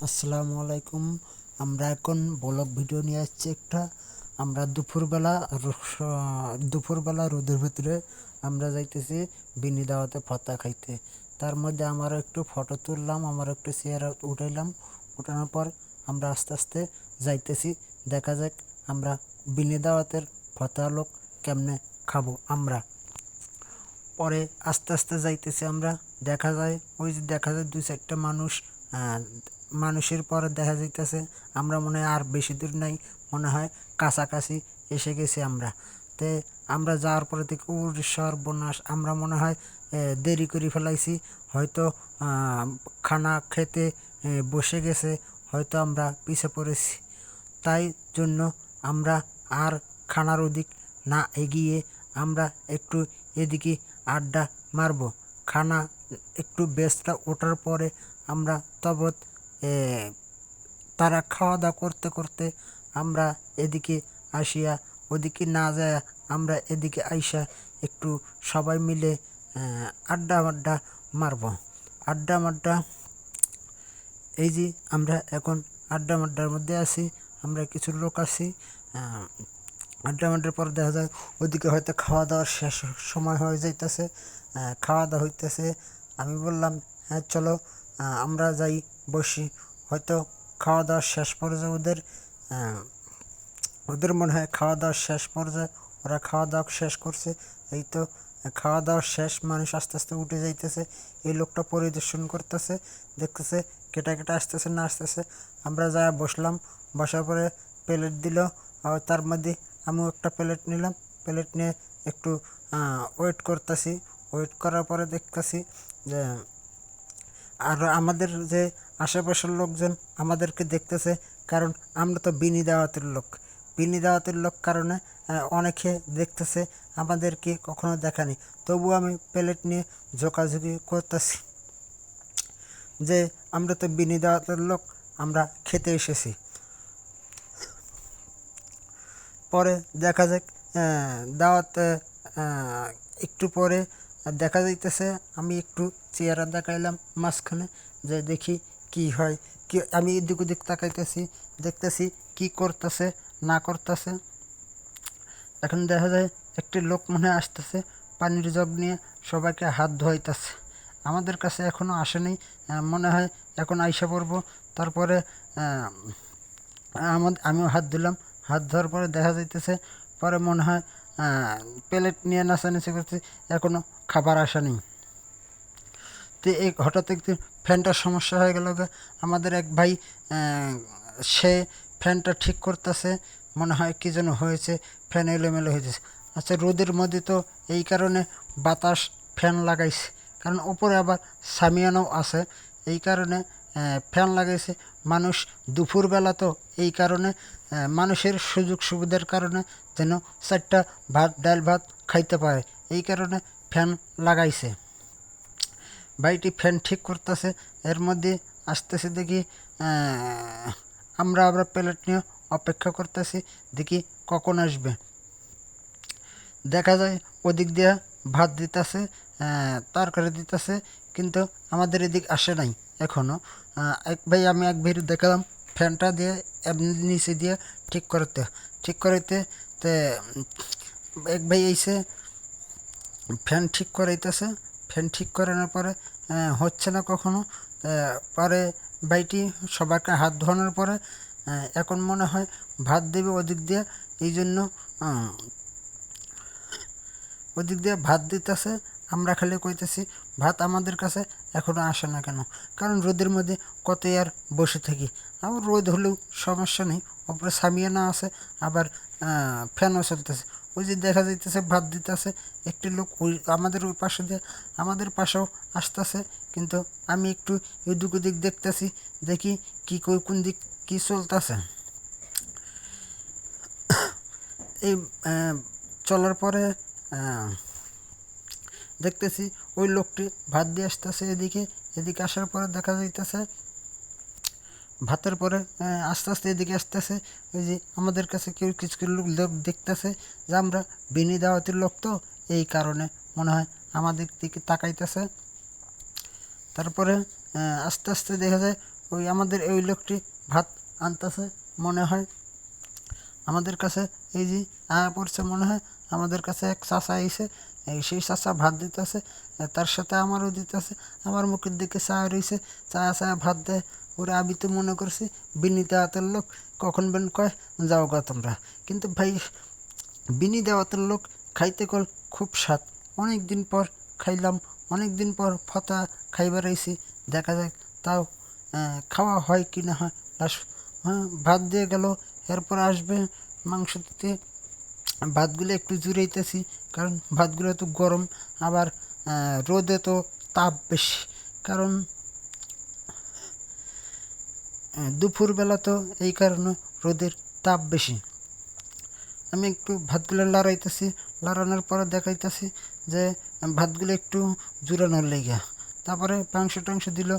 আসসালামু আলাইকুম। আমরা এখন ব্লগ ভিডিও নিয়ে আসছি একটা। আমরা দুপুরবেলা রোদের ভিতরে আমরা যাইতেছি বিনি দাওয়াতে ভর্তা খাইতে। তার মধ্যে আমার একটু ফটো তুললাম, আমার একটু চেয়ার উঠাইলাম। উঠানোর পর আমরা আস্তে আস্তে যাইতেছি। দেখা যাক আমরা বিনি দাওয়াতের ভর্তা লোক কেমনে খাবো আমরা। পরে আস্তে আস্তে যাইতেছি আমরা। দেখা যায় দুই চারটা মানুষ। মানুষের পরে দেখা যাইতেছে আমরা মনে হয় আর বেশি দূর নাই, মনে হয় কাছাকাছি এসে গেছি আমরা। তে আমরা যাওয়ার পরে দেখি সর্বনাশ, আমরা মনে হয় দেরি করে ফেলাইছি। হয়তো খানা খেতে বসে গেছে, হয়তো আমরা পিছে পড়েছি। তাই জন্য আমরা আর খানার ওদিক না এগিয়ে আমরা একটু এদিকে আড্ডা মারব। খানা একটু বেশটা ওঠার পরে আমরা তবৎ তারা খাওয়া দাওয়া করতে করতে আমরা এদিকে আসিয়া, ওদিকে না যায় আমরা এদিকে আইসা একটু সবাই মিলে আড্ডা মাড্ডা মারব। আড্ডা মাড্ডা এই যে আমরা এখন আড্ডা মাড্ডার মধ্যে আছি, আমরা কিছু লোক আছি। আড্ডা মাড্ডার পর দেখা যায় ওদিকে হয়তো খাওয়া দাওয়ার শেষ সময় হয়ে যাইতেছে, খাওয়া দাওয়া হইতেছে। আমি বললাম, হ্যাঁ চলো আমরা যাই বসি। হয়তো খাওয়া দাওয়ার শেষ পর্যায়ে ওদের মনে হয় খাওয়া দাওয়ার শেষ পর্যায়ে ওরা খাওয়া দাওয়া শেষ করছে। এই তো খাওয়া দাওয়া শেষ, মানুষ আস্তে আস্তে উঠে যাইতেছে। এই লোকটা পরিদর্শন করতেছে, দেখতেছে কেটা কেটা আসতেছে না আসতেছে। আমরা যা বসলাম, বসার পরে প্লেট দিল, আর তার মধ্যে আমিও একটা প্লেট নিলাম। প্লেট নিয়ে একটু ওয়েট করতেছি। ওয়েট করার পরে দেখতেছি যে আর আমাদের যে আশেপাশের লোকজন আমাদেরকে দেখতেছে, কারণ আমরা তো বিনি দাওয়াতের লোক। বিনি দাওয়াতের লোক কারণে অনেকে দেখতেছে, আমাদেরকে কখনো দেখানি। তবু আমি প্লেট নিয়ে ঝোঁকাঝুঁকি করতেছি যে আমরা তো বিনি দাওয়াতের লোক, আমরা খেতে এসেছি। পরে দেখা যাক দাওয়াত একটু পরে দেখা যাইতেছে আমি একটু চেহারা দেখাইলাম মাঝখানে, যে দেখি কি হয়। কি আমি এদিক ওদিক তাকাইতেছি, দেখতেছি কি করতেছে না করতেছে। এখন দেখা যায় একটি লোক মনে আসতেছে পানির জগ নিয়ে সবাইকে হাত ধোয়াইতেছে। আমাদের কাছে এখনও আসেনি, মনে হয় এখন আইসা পড়বো। তারপরে আমিও হাত ধুলাম। হাত ধোয়ার পরে দেখা যাইতেছে পরে মনে হয় প্লেট নিয়ে নাচানাচি করতে, এখনও খাবার আসা নেই। তো এই হঠাৎ একদিন ফ্যানটার সমস্যা হয়ে গেল। আমাদের এক ভাই সে ফ্যানটা ঠিক করতেছে, মনে হয় কী যেন হয়েছে, ফ্যান এলোমেলো হয়েছে। আচ্ছা, রোদের মধ্যে তো এই কারণে বাতাস ফ্যান লাগাইছে, কারণ ওপরে আবার সামিয়ানাও আছে, এই কারণে ফ্যান লাগাইছে। মানুষ দুপুরবেলা তো, এই কারণে মানুষের সুযোগ সুবিধার কারণে যেন চারটা ডাল ভাত খাইতে পারে, এই কারণে ফ্যান লাগাইছে। ভাইটি ফ্যান ঠিক করতেছে, এর মধ্যে আসতেছে দেখি আমরা আবার প্লেট নিয়ে অপেক্ষা করতেছি, দেখি কখন আসবে। দেখা যায় ওদিক দিয়ে ভাত দিতেছে, তরকারি দিতেছে, কিন্তু আমাদের এদিক আসে নাই এখনও। আমি এক ভাই দেখলাম ফ্যানটা দিয়ে এমনি নিচে দিয়ে ঠিক করাইতে তে এক ভাই এসে ফ্যান ঠিক করাইতেছে। ফ্যান ঠিক করানোর পরে হচ্ছে না কখনো। পরে ভাইটি সবাইকে হাত ধোয়ানোর পরে এখন মনে হয় ভাত দেবে ওদিক দিয়ে, এই জন্য ওদিক দিয়ে ভাত দিতেছে। আমরা খালি কইতেছি ভাত আমাদের কাছে এখনও আসে না কেন, কারণ রোদের মধ্যে কতই আর বসে থাকি। আবার রোদ হলেও সমস্যা নেই, ওপরে সামিয়ানা আছে, আবার ফ্যানও চলতেছে। ওই যে দেখা যাইতেছে ভাত দিতেছে একটি লোক, ওই আমাদের ওই পাশে দিয়ে আমাদের পাশেও আসতেছে, কিন্তু আমি একটু এদিক ওদিক দেখতেছি, দেখি কি কোন দিক কী চলতেছে। এই চলার পরে দেখতেছি ওই লোকটি ভাত দিয়ে আসতেছে এদিকে। এদিকে আসার পরে দেখা যাইতেছে ভাতের পরে আস্তে আস্তে এদিকে আসতেছে। ওই যে আমাদের কাছে কিছু লোক দেখতেছে যে আমরা বিনি দাওয়াতের লোক, তো এই কারণে মনে হয় আমাদের দিকে তাকাইতেছে। তারপরে আস্তে আস্তে দেখা যায় ওই আমাদের ওই লোকটি ভাত আনতেছে মনে হয় আমাদের কাছে, এই যে আয়া পড়ছে মনে হয় আমাদের কাছে এক চাচা আইছে, সেই চাচা ভাত দিতেছে, তার সাথে আমারও দিতেছে। আমার মুখের দিকে চায়া রইছে, চায়া চায়া ভাত দেয়। ওরা আমি তো মনে করছি বিনি দাওয়াতের লোক, কখন বেন কয় যাও গা তোমরা। কিন্তু ভাই বিনি দাওয়াতের লোক খাইতে কল খুব স্বাদ। অনেক দিন পর খাইলাম, অনেক দিন পর ফতা খাইবার আইছি, দেখা যাক তাও খাওয়া হয় কি না হয়। ভাত দিয়ে গেল, এরপর আসবে মাংস দিতে। ভাতগুলো একটু জুড়াইতেছি, কারণ ভাতগুলো তো গরম, আবার রোদে তো তাপ বেশি, কারণ দুপুরবেলা তো এই কারণে রোদের তাপ বেশি। আমি একটু ভাতগুলো লড়াইতেছি, লড়ানোর পরে দেখাইতেছি যে ভাতগুলো একটু জুড়ানোর লেগে। তারপরে মাংস টাংস দিল,